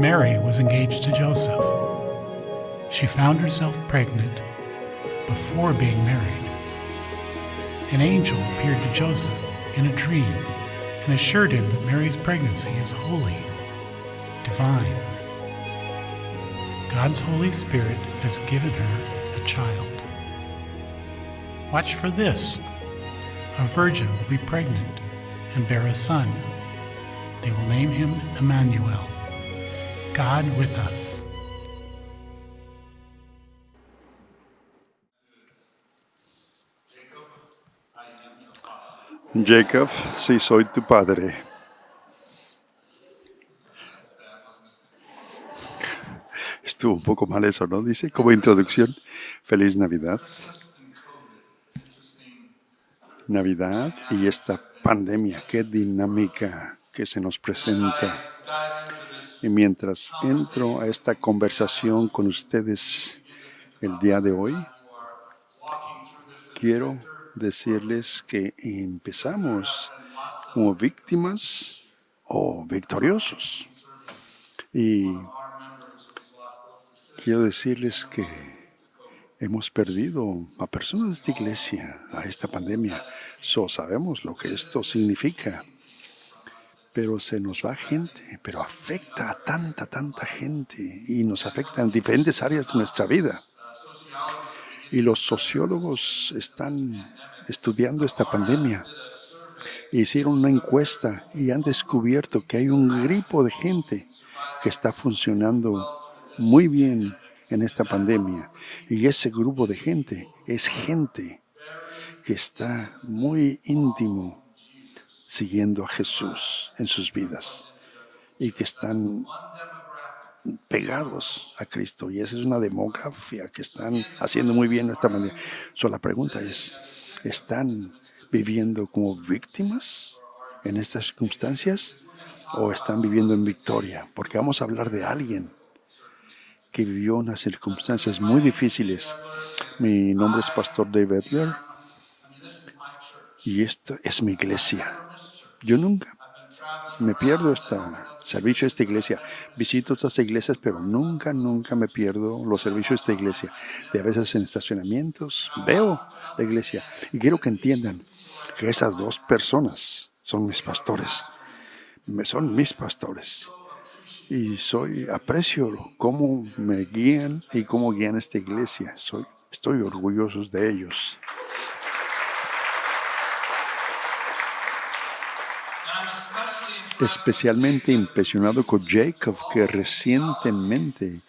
Mary was engaged to Joseph. She found herself pregnant before being married. An angel appeared to Joseph in a dream and assured him that Mary's pregnancy is holy, divine. God's Holy Spirit has given her a child. Watch for this. A virgin will be pregnant and bear a son. They will name him Emmanuel, God with us. Jacob, sí soy tu padre. Estuvo un poco mal eso, ¿no? Dice como introducción. Feliz Navidad. Navidad y esta pandemia, qué dinámica que se nos presenta. Y mientras entro a esta conversación con ustedes el día de hoy, quiero decirles que empezamos como víctimas o victoriosos. Y quiero decirles que hemos perdido a personas de esta iglesia a esta pandemia. Sabemos lo que esto significa. Pero se nos va gente, pero afecta a tanta gente y nos afecta en diferentes áreas de nuestra vida. Y los sociólogos están estudiando esta pandemia. Hicieron una encuesta y han descubierto que hay un grupo de gente que está funcionando muy bien en esta pandemia. Y ese grupo de gente es gente que está muy íntimo siguiendo a Jesús en sus vidas y que están pegados a Cristo. Y esa es una demografía que están haciendo muy bien de esta manera. La pregunta es, ¿están viviendo como víctimas en estas circunstancias o están viviendo en victoria? Porque vamos a hablar de alguien que vivió unas circunstancias muy difíciles. Mi nombre es Pastor Dave Edler y esta es mi iglesia. Yo nunca me pierdo este servicio de esta iglesia. Visito estas iglesias, pero nunca me pierdo los servicios de esta iglesia. De a veces en estacionamientos veo la iglesia. Y quiero que entiendan que esas dos personas son mis pastores. Son mis pastores. Y aprecio cómo me guían y cómo guían esta iglesia. Estoy orgulloso de ellos. Especialmente impresionado con Jacob, que recientemente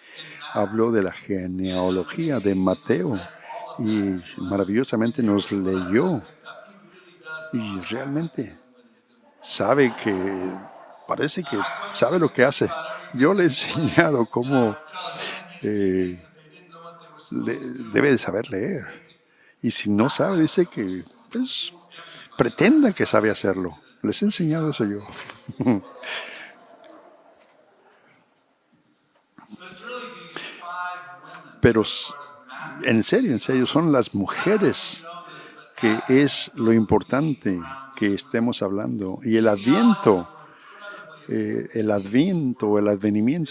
habló de la genealogía de Mateo y maravillosamente nos leyó. Y realmente parece que sabe lo que hace. Yo le he enseñado cómo debe de saber leer. Y si no sabe, dice que pretenda que sabe hacerlo. Les he enseñado eso yo. Pero en serio, son las mujeres que es lo importante que estemos hablando. Y el advenimiento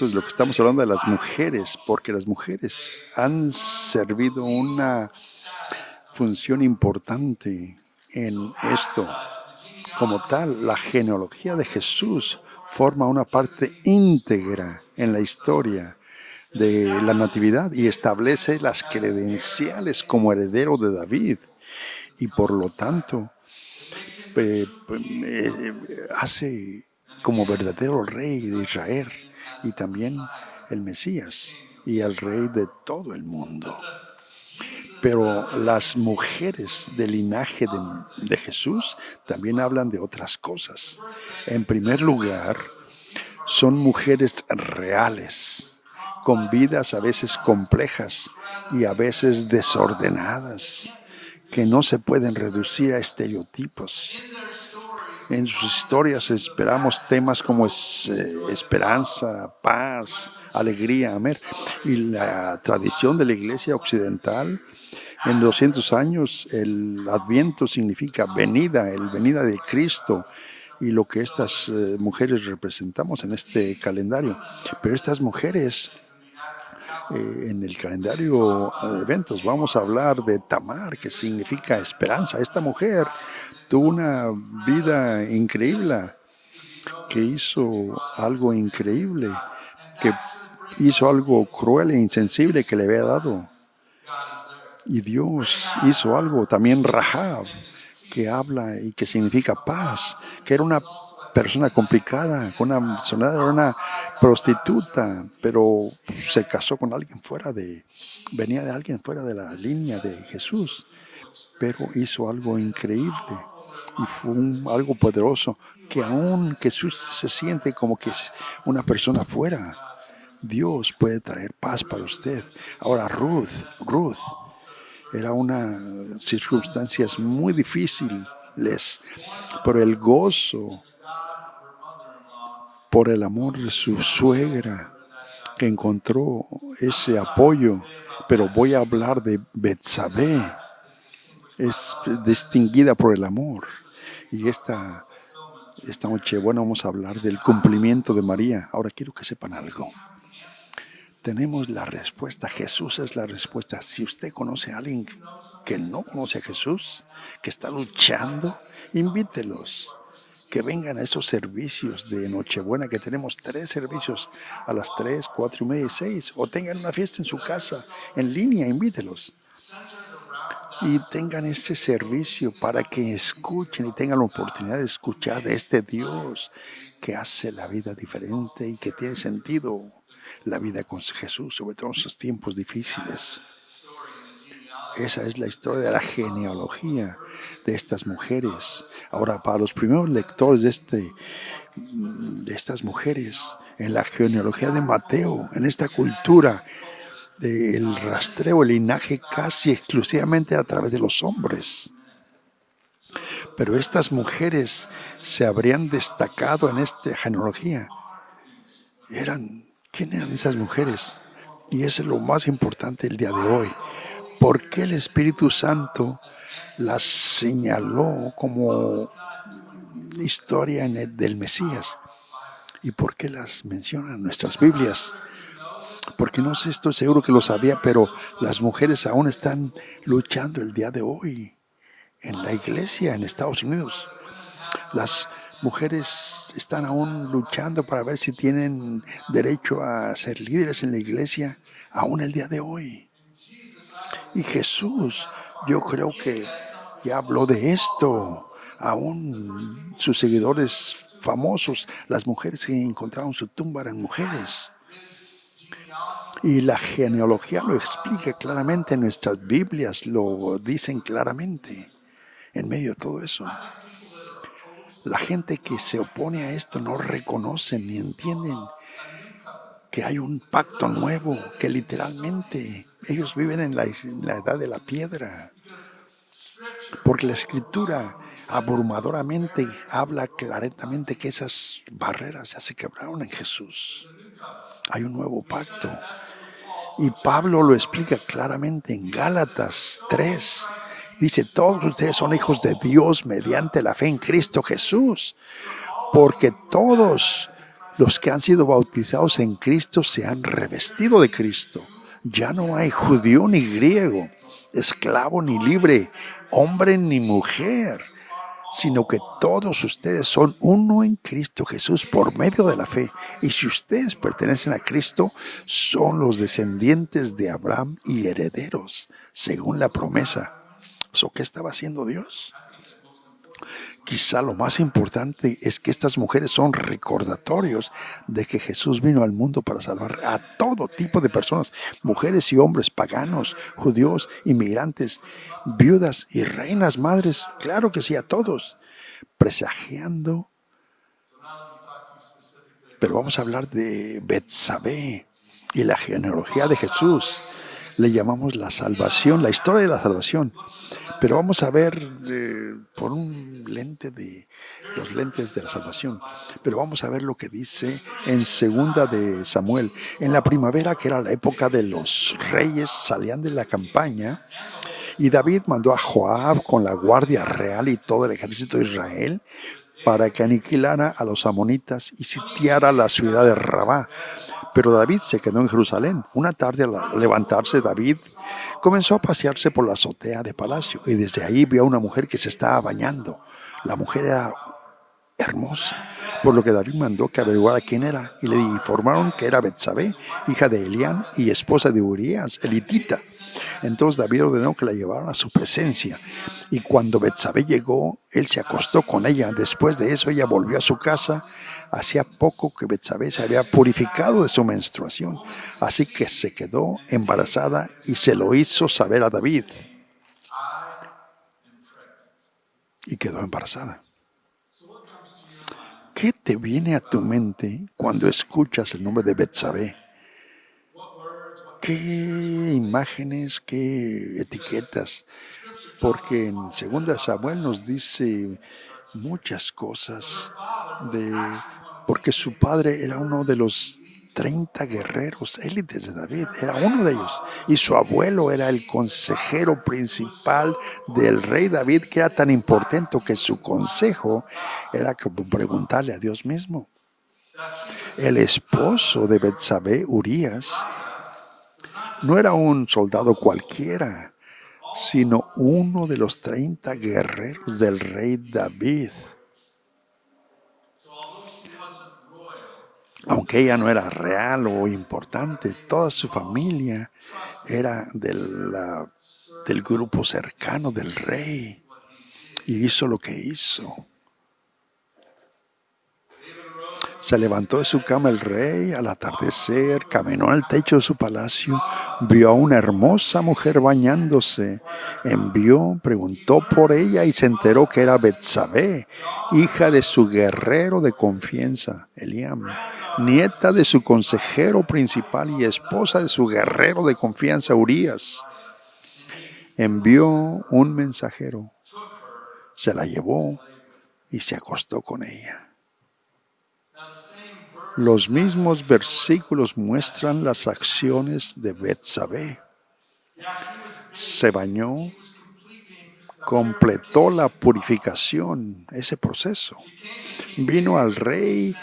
es lo que estamos hablando de las mujeres, porque las mujeres han servido una función importante en esto. Como tal, la genealogía de Jesús forma una parte íntegra en la historia de la Natividad y establece las credenciales como heredero de David y por lo tanto hace como verdadero rey de Israel y también el Mesías y el rey de todo el mundo. Pero las mujeres del linaje de Jesús también hablan de otras cosas. En primer lugar, son mujeres reales, con vidas a veces complejas y a veces desordenadas, que no se pueden reducir a estereotipos. En sus historias esperamos temas como esperanza, paz, alegría, amor. Y la tradición de la Iglesia occidental, en 200 años, el Adviento significa venida de Cristo. y lo que estas mujeres representamos en este calendario. Pero estas mujeres, en el calendario de eventos, vamos a hablar de Tamar, que significa esperanza. Esta mujer tuvo una vida increíble, que hizo algo increíble, que hizo algo cruel e insensible que le había dado. Y Dios hizo algo, también Rahab, que habla y que significa paz, que era una persona complicada, era una prostituta, pero se casó con alguien venía de alguien fuera de la línea de Jesús, pero hizo algo increíble y fue algo poderoso, que aún Jesús se siente como que es una persona fuera. Dios puede traer paz para usted. Ahora Ruth, era una circunstancias muy difíciles, pero el gozo por el amor de su suegra que encontró ese apoyo. Pero voy a hablar de Betsabé, es distinguida por el amor. Y esta noche, bueno, vamos a hablar del cumplimiento de María. Ahora quiero que sepan algo. Tenemos la respuesta. Jesús es la respuesta. Si usted conoce a alguien que no conoce a Jesús, que está luchando, invítelos. Que vengan a esos servicios de Nochebuena, que tenemos 3 servicios a las 3, 4 y media y 6. O tengan una fiesta en su casa, en línea, invítelos. Y tengan ese servicio para que escuchen y tengan la oportunidad de escuchar de este Dios que hace la vida diferente y que tiene sentido la vida con Jesús, sobre todo en esos tiempos difíciles. Esa es la historia de la genealogía de estas mujeres. Ahora, para los primeros lectores de estas mujeres, en la genealogía de Mateo, en esta cultura del rastreo, el linaje casi exclusivamente a través de los hombres. Pero estas mujeres se habrían destacado en esta genealogía. ¿Quién eran esas mujeres? Y eso es lo más importante el día de hoy. ¿Por qué el Espíritu Santo las señaló como historia del Mesías? ¿Y por qué las mencionan en nuestras Biblias? Porque no sé, estoy seguro que lo sabía, pero las mujeres aún están luchando el día de hoy en la iglesia en Estados Unidos. Las mujeres están aún luchando para ver si tienen derecho a ser líderes en la iglesia, aún el día de hoy. Y Jesús, yo creo que ya habló de esto. Aún sus seguidores famosos, las mujeres que encontraron su tumba eran mujeres. Y la genealogía lo explica claramente, nuestras Biblias lo dicen claramente. En medio de todo eso, la gente que se opone a esto no reconoce ni entienden que hay un pacto nuevo, que literalmente ellos viven en la edad de la piedra. Porque la Escritura abrumadoramente habla claramente que esas barreras ya se quebraron en Jesús. Hay un nuevo pacto. Y Pablo lo explica claramente en Gálatas 3. Dice, todos ustedes son hijos de Dios mediante la fe en Cristo Jesús. Porque todos los que han sido bautizados en Cristo se han revestido de Cristo. Ya no hay judío ni griego, esclavo ni libre, hombre ni mujer, sino que todos ustedes son uno en Cristo Jesús por medio de la fe. Y si ustedes pertenecen a Cristo, son los descendientes de Abraham y herederos, según la promesa. ¿Qué estaba haciendo Dios? Quizá lo más importante es que estas mujeres son recordatorios de que Jesús vino al mundo para salvar a todo tipo de personas, mujeres y hombres, paganos, judíos, inmigrantes, viudas y reinas madres, claro que sí, a todos, presagiando. Pero vamos a hablar de Betsabé y la genealogía de Jesús. Le llamamos la salvación, la historia de la salvación. Pero vamos a ver por un lente los lentes de la salvación. Pero vamos a ver lo que dice en segunda de Samuel. En la primavera, que era la época de los reyes, salían de la campaña. Y David mandó a Joab con la guardia real y todo el ejército de Israel para que aniquilara a los amonitas y sitiara la ciudad de Rabá. Pero David se quedó en Jerusalén. Una tarde, al levantarse, David comenzó a pasearse por la azotea de palacio y desde ahí vio a una mujer que se estaba bañando. La mujer era hermosa, por lo que David mandó que averiguara quién era y le informaron que era Betsabé, hija de Elián y esposa de Urías, el hitita. Entonces David ordenó que la llevaran a su presencia y cuando Betsabé llegó, él se acostó con ella. Después de eso ella volvió a su casa. Hacía poco que Betsabé se había purificado de su menstruación, así que se quedó embarazada y se lo hizo saber a David y quedó embarazada. ¿Qué te viene a tu mente cuando escuchas el nombre de Betsabé? ¿Qué imágenes, qué etiquetas? Porque en 2 Samuel nos dice muchas cosas porque su padre era uno de los 30 guerreros élites de David, era uno de ellos. Y su abuelo era el consejero principal del rey David, que era tan importante que su consejo era como preguntarle a Dios mismo. El esposo de Betsabé, Urías, no era un soldado cualquiera, sino uno de los 30 guerreros del rey David. Aunque ella no era real o importante, toda su familia era del grupo cercano del rey y hizo lo que hizo. Se levantó de su cama el rey al atardecer, caminó al techo de su palacio, vio a una hermosa mujer bañándose, preguntó por ella y se enteró que era Betsabé, hija de su guerrero de confianza, Eliam, nieta de su consejero principal y esposa de su guerrero de confianza, Urías. Envió un mensajero, se la llevó y se acostó con ella. Los mismos versículos muestran las acciones de Betsabé. Se bañó, completó la purificación, ese proceso. Vino al rey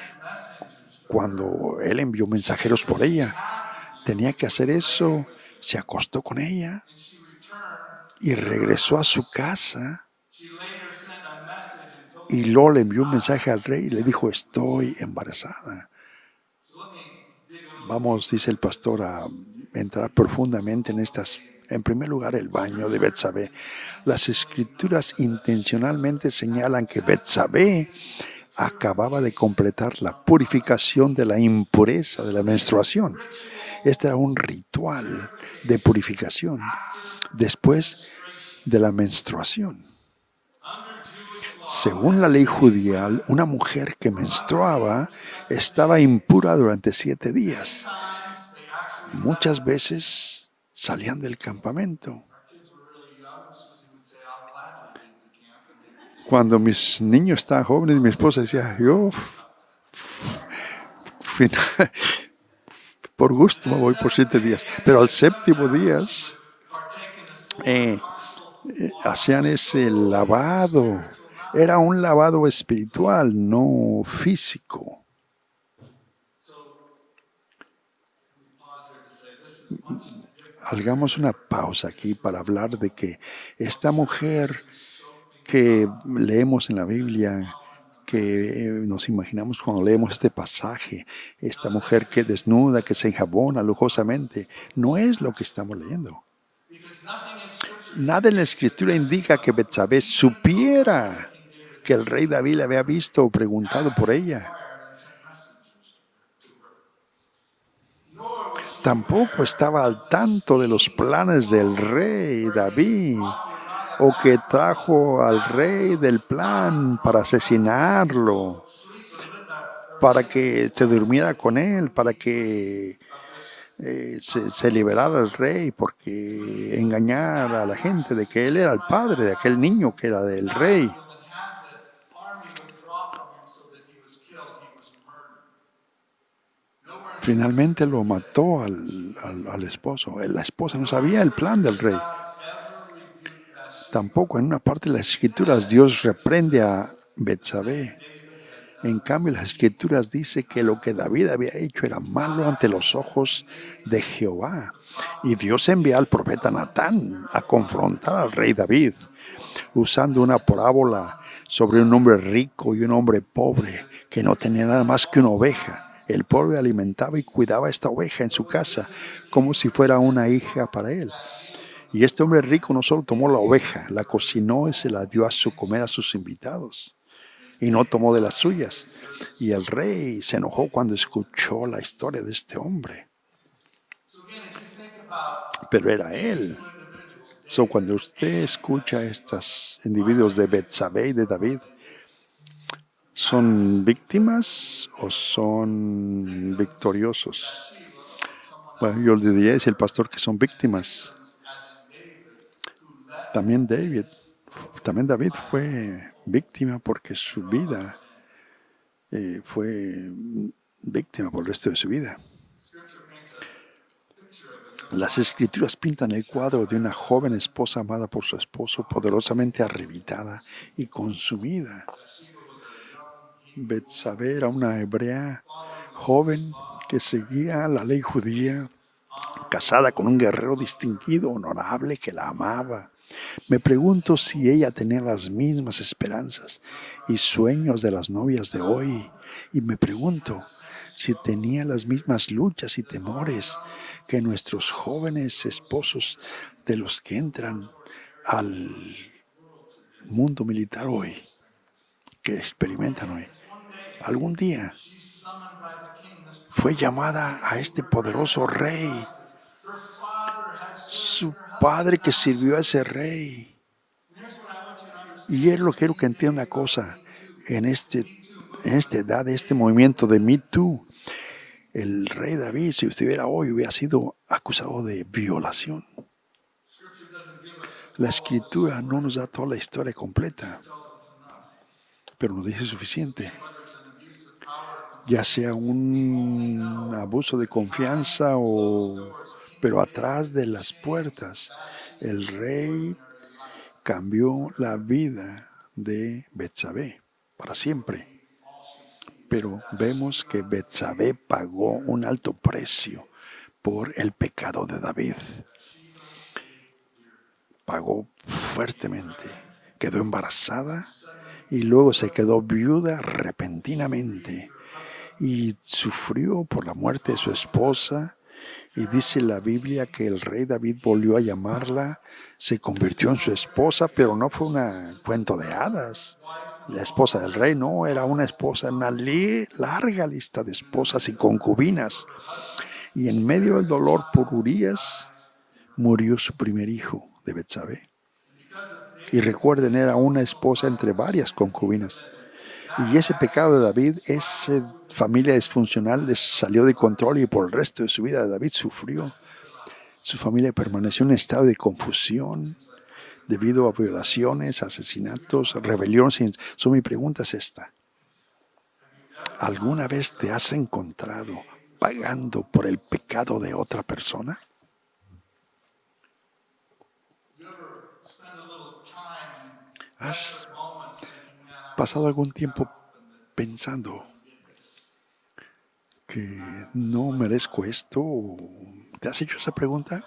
cuando él envió mensajeros por ella. Tenía que hacer eso, se acostó con ella y regresó a su casa. Y luego le envió un mensaje al rey y le dijo, estoy embarazada. Vamos, dice el pastor, a entrar profundamente en estas. En primer lugar, el baño de Betsabé. Las escrituras intencionalmente señalan que Betsabé acababa de completar la purificación de la impureza de la menstruación. Este era un ritual de purificación después de la menstruación. Según la ley judía, una mujer que menstruaba estaba impura durante 7 días. Muchas veces salían del campamento. Cuando mis niños estaban jóvenes, mi esposa decía, yo por gusto me voy por 7 días. Pero al 7º día hacían ese lavado. Era un lavado espiritual, no físico. Hagamos una pausa aquí para hablar de que esta mujer que leemos en la Biblia, que nos imaginamos cuando leemos este pasaje, esta mujer que desnuda, que se enjabona lujosamente, no es lo que estamos leyendo. Nada en la Escritura indica que Betsabé supiera que el rey David le había visto o preguntado por ella. Tampoco estaba al tanto de los planes del rey David, o que trajo al rey del plan para asesinarlo, para que se durmiera con él, para que se liberara el rey, porque engañara a la gente de que él era el padre de aquel niño que era del rey. Finalmente lo mató al esposo. La esposa no sabía el plan del rey. Tampoco en una parte de las Escrituras Dios reprende a Betsabé. En cambio, las Escrituras dice que lo que David había hecho era malo ante los ojos de Jehová. Y Dios envía al profeta Natán a confrontar al rey David, usando una parábola sobre un hombre rico y un hombre pobre que no tenía nada más que una oveja. El pobre alimentaba y cuidaba a esta oveja en su casa como si fuera una hija para él. Y este hombre rico no solo tomó la oveja, la cocinó y se la dio a su comer a sus invitados. Y no tomó de las suyas. Y el rey se enojó cuando escuchó la historia de este hombre. Pero era él. Cuando usted escucha a estos individuos de Betsabé y de David, ¿son víctimas o son victoriosos? Bueno, yo le diría, es el pastor, que son víctimas. También David fue víctima porque su vida fue víctima por el resto de su vida. Las Escrituras pintan el cuadro de una joven esposa amada por su esposo, poderosamente arrebatada y consumida. Betsabé era una hebrea joven que seguía la ley judía, casada con un guerrero distinguido, honorable, que la amaba. Me pregunto si ella tenía las mismas esperanzas y sueños de las novias de hoy. Y me pregunto si tenía las mismas luchas y temores que nuestros jóvenes esposos de los que entran al mundo militar hoy, que experimentan hoy. Algún día fue llamada a este poderoso rey, su padre que sirvió a ese rey. Y él lo quiero que entienda una cosa, en esta edad, de este movimiento de Me Too, el rey David, si estuviera hoy, hubiera sido acusado de violación. La Escritura no nos da toda la historia completa, pero nos dice suficiente. Ya sea un abuso de confianza pero atrás de las puertas, el rey cambió la vida de Betsabé para siempre. Pero vemos que Betsabé pagó un alto precio por el pecado de David. Pagó fuertemente. Quedó embarazada y luego se quedó viuda repentinamente y sufrió por la muerte de su esposa. Y dice la Biblia que el rey David volvió a llamarla, se convirtió en su esposa, pero no fue un cuento de hadas. La esposa del rey no, era una esposa, una larga lista de esposas y concubinas. Y en medio del dolor por Urías, murió su primer hijo de Betsabé. Y recuerden, era una esposa entre varias concubinas. Y ese pecado de David, esa familia disfuncional salió de control y por el resto de su vida David sufrió. Su familia permaneció en un estado de confusión debido a violaciones, asesinatos, rebeliones. Mi pregunta es esta. ¿Alguna vez te has encontrado pagando por el pecado de otra persona? ¿Has pasado algún tiempo pensando que no merezco esto? ¿Te has hecho esa pregunta?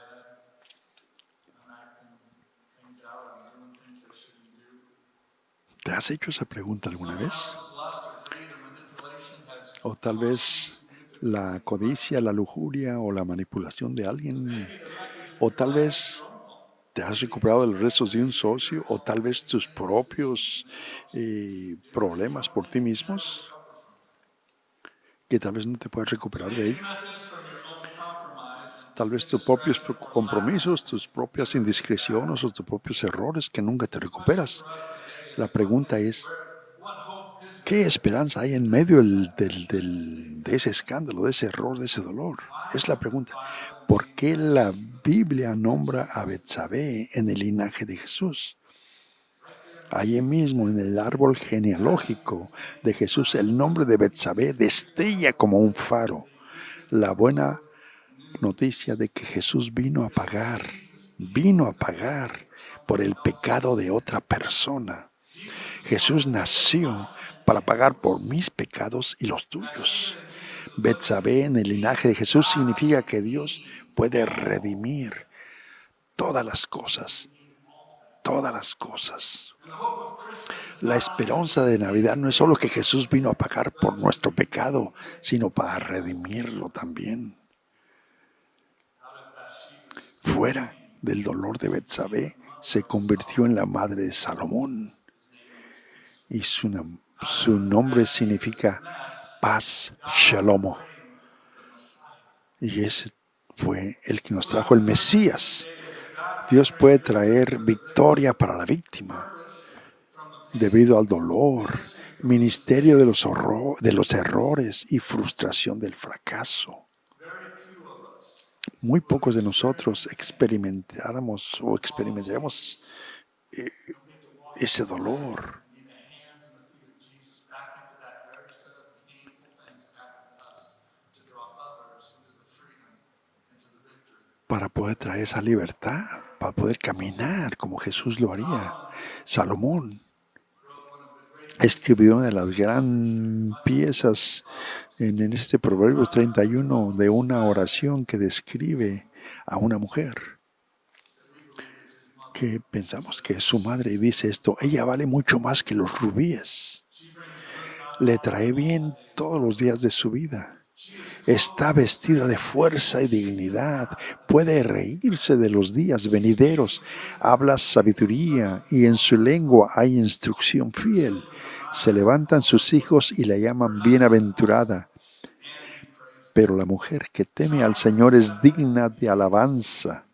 ¿Te has hecho esa pregunta alguna vez? O tal vez la codicia, la lujuria o la manipulación de alguien. O tal vez te has recuperado de los restos de un socio. O tal vez tus propios problemas por ti mismos, que tal vez no te puedas recuperar de ello. Tal vez tus propios compromisos, tus propias indiscreciones o tus propios errores que nunca te recuperas. La pregunta es, ¿qué esperanza hay en medio de ese escándalo, de ese error, de ese dolor? Es la pregunta. ¿Por qué la Biblia nombra a Betsabé en el linaje de Jesús? Allí mismo, en el árbol genealógico de Jesús, el nombre de Betsabé destella como un faro la buena noticia de que Jesús vino a pagar por el pecado de otra persona. Jesús nació para pagar por mis pecados y los tuyos. Betsabé en el linaje de Jesús significa que Dios puede redimir todas las cosas, todas las cosas. La esperanza de Navidad no es solo que Jesús vino a pagar por nuestro pecado, sino para redimirlo también. Fuera del dolor de Betsabé, se convirtió en la madre de Salomón. Y su nombre significa paz, Shalom. Y ese fue el que nos trajo el Mesías. Dios puede traer victoria para la víctima debido al dolor, ministerio de los errores y frustración del fracaso. Muy pocos de nosotros experimentaremos ese dolor. Para poder traer esa libertad, para poder caminar como Jesús lo haría. Salomón escribió una de las grandes piezas en este Proverbios 31 de una oración que describe a una mujer que pensamos que es su madre y dice esto: ella vale mucho más que los rubíes. Le trae bien todos los días de su vida. Está vestida de fuerza y dignidad. Puede reírse de los días venideros. Habla sabiduría y en su lengua hay instrucción fiel. Se levantan sus hijos y la llaman bienaventurada. Pero la mujer que teme al Señor es digna de alabanza.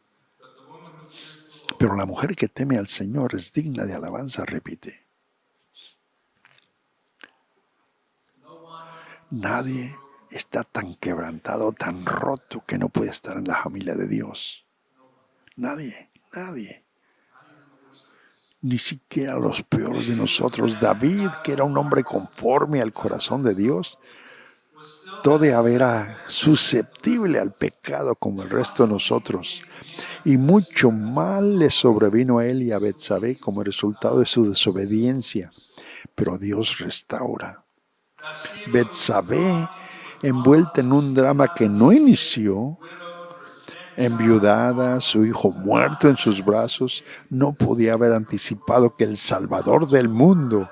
Pero la mujer que teme al Señor es digna de alabanza, repite. Nadie está tan quebrantado, tan roto, que no puede estar en la familia de Dios. Nadie. Ni siquiera los peores de nosotros. David, que era un hombre conforme al corazón de Dios, todavía era susceptible al pecado como el resto de nosotros. Y mucho mal le sobrevino a él y a Betsabé como resultado de su desobediencia. Pero Dios restaura. Betsabé, envuelta en un drama que no inició, enviudada, su hijo muerto en sus brazos, no podía haber anticipado que el Salvador del mundo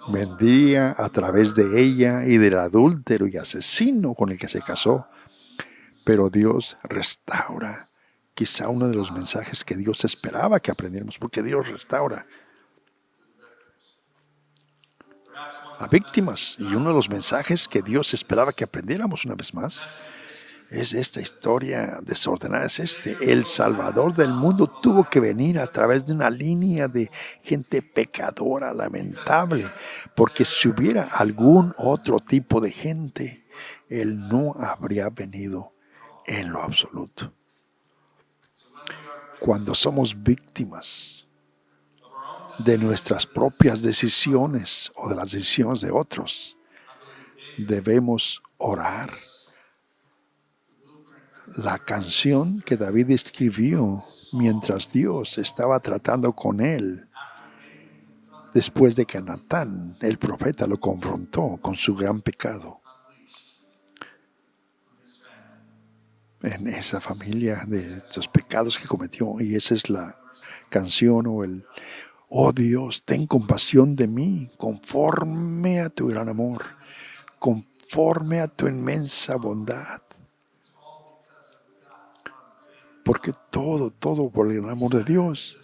vendría a través de ella y del adúltero y asesino con el que se casó. Pero Dios restaura. Quizá uno de los mensajes que Dios esperaba que aprendiéramos, porque Dios restaura a víctimas. Y uno de los mensajes que Dios esperaba que aprendiéramos una vez más es esta historia desordenada, es el Salvador del mundo tuvo que venir a través de una línea de gente pecadora, lamentable, porque si hubiera algún otro tipo de gente, Él no habría venido en lo absoluto. Cuando somos víctimas de nuestras propias decisiones o de las decisiones de otros, debemos orar. La canción que David escribió mientras Dios estaba tratando con él, después de que Natán, el profeta, lo confrontó con su gran pecado. En esa familia de esos pecados que cometió, y esa es la canción oh Dios, ten compasión de mí, conforme a tu gran amor, conforme a tu inmensa bondad. Porque todo por el amor de Dios.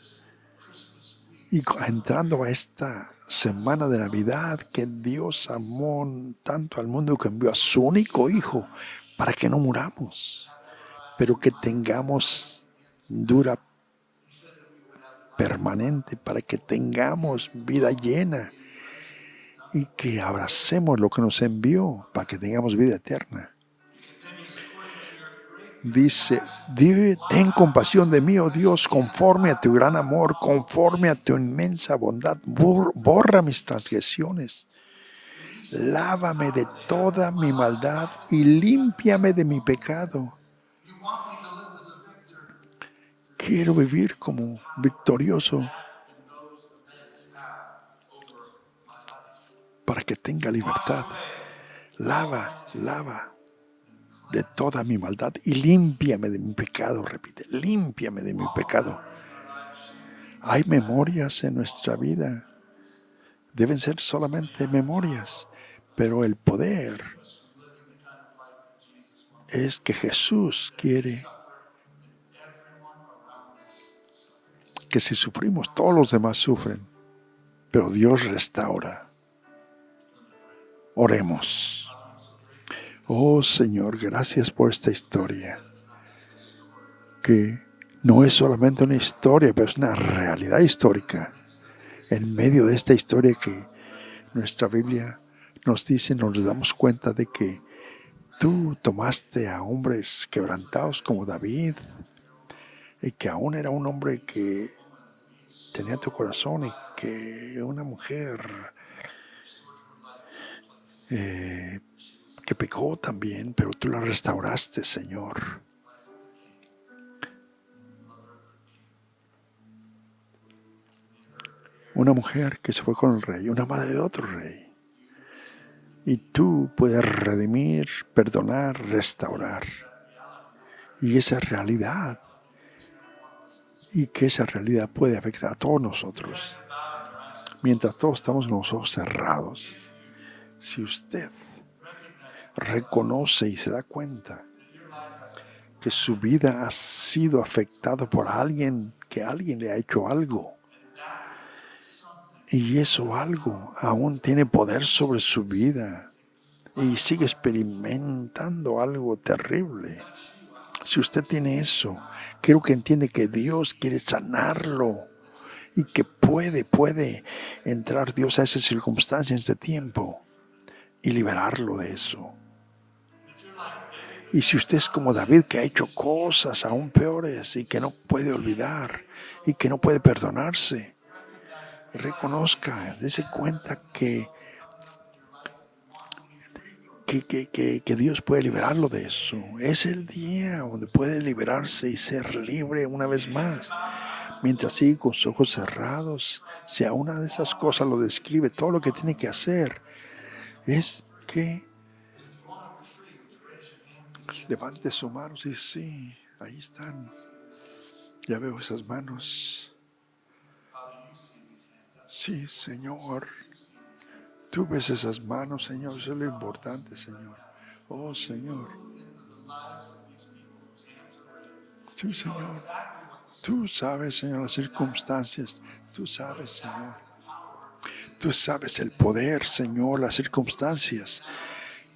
Y entrando a esta semana de Navidad, que Dios amó tanto al mundo que envió a su único Hijo para que no muramos, pero que tengamos dura permanente, para que tengamos vida llena y que abracemos lo que nos envió para que tengamos vida eterna. Dice, ten compasión de mí, oh Dios, conforme a tu gran amor, conforme a tu inmensa bondad. Borra mis transgresiones. Lávame de toda mi maldad y límpiame de mi pecado. Quiero vivir como victorioso para que tenga libertad. Lava de toda mi maldad y límpiame de mi pecado, repite, límpiame de mi pecado. Hay memorias en nuestra vida. Deben ser solamente memorias, pero el poder es que Jesús quiere que si sufrimos, todos los demás sufren, pero Dios restaura. Oremos. Oh Señor, gracias por esta historia, que no es solamente una historia, pero es una realidad histórica. En medio de esta historia que nuestra Biblia nos dice, nos damos cuenta de que tú tomaste a hombres quebrantados como David, y que aún era un hombre que tenía tu corazón, y que una mujer que pecó también, pero tú la restauraste, Señor. Una mujer que se fue con el rey, una madre de otro rey. Y tú puedes redimir, perdonar, restaurar. Y esa realidad, y que esa realidad puede afectar a todos nosotros. Mientras todos estamos con los ojos cerrados, si usted reconoce y se da cuenta que su vida ha sido afectada por alguien, que alguien le ha hecho algo, y eso algo aún tiene poder sobre su vida y sigue experimentando algo terrible. Si usted tiene eso, quiero que entiende que Dios quiere sanarlo y que puede entrar Dios a esas circunstancias en este tiempo y liberarlo de eso. Y si usted es como David, que ha hecho cosas aún peores y que no puede olvidar y que no puede perdonarse, reconozca, dése cuenta que Dios puede liberarlo de eso. Es el día donde puede liberarse y ser libre una vez más. Mientras sigue con sus ojos cerrados, si a una de esas cosas lo describe, todo lo que tiene que hacer es que levante su mano y dice, sí, ahí están. Ya veo esas manos. Sí, Señor. Tú ves esas manos, Señor. Eso es lo importante, Señor. Oh, Señor. Tú, Señor. Tú sabes, Señor, las circunstancias. Tú sabes, Señor. Tú sabes el poder, Señor, las circunstancias.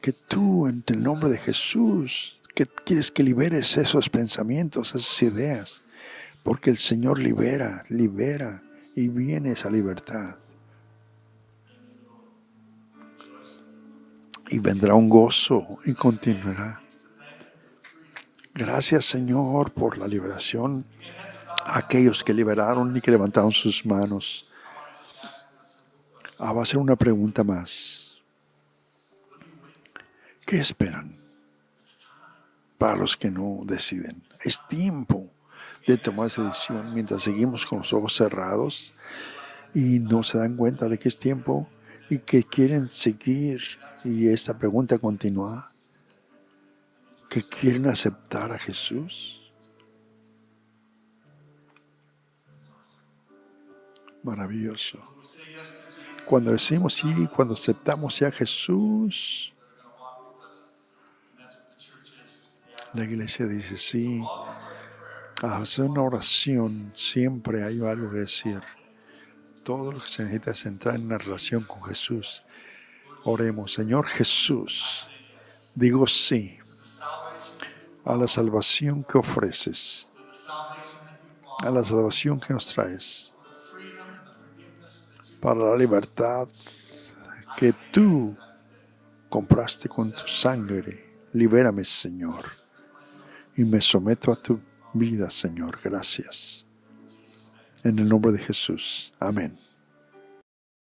Que tú, en el nombre de Jesús, que quieres que liberes esos pensamientos, esas ideas. Porque el Señor libera y viene esa libertad. Y vendrá un gozo y continuará. Gracias, Señor, por la liberación. Aquellos que liberaron y que levantaron sus manos. Va a ser una pregunta más. ¿Qué esperan? Para los que no deciden. Es tiempo de tomar esa decisión mientras seguimos con los ojos cerrados y no se dan cuenta de que es tiempo y que quieren seguir. Y esta pregunta continúa. ¿Que quieren aceptar a Jesús? Maravilloso. Cuando decimos sí, cuando aceptamos a Jesús, la iglesia dice sí. A hacer una oración siempre hay algo que decir. Todo lo que se necesita es entrar en una relación con Jesús. Oremos, Señor Jesús, digo sí a la salvación que ofreces, a la salvación que nos traes, para la libertad que tú compraste con tu sangre. Libérame, Señor, y me someto a tu vida, Señor. Gracias. En el nombre de Jesús. Amén.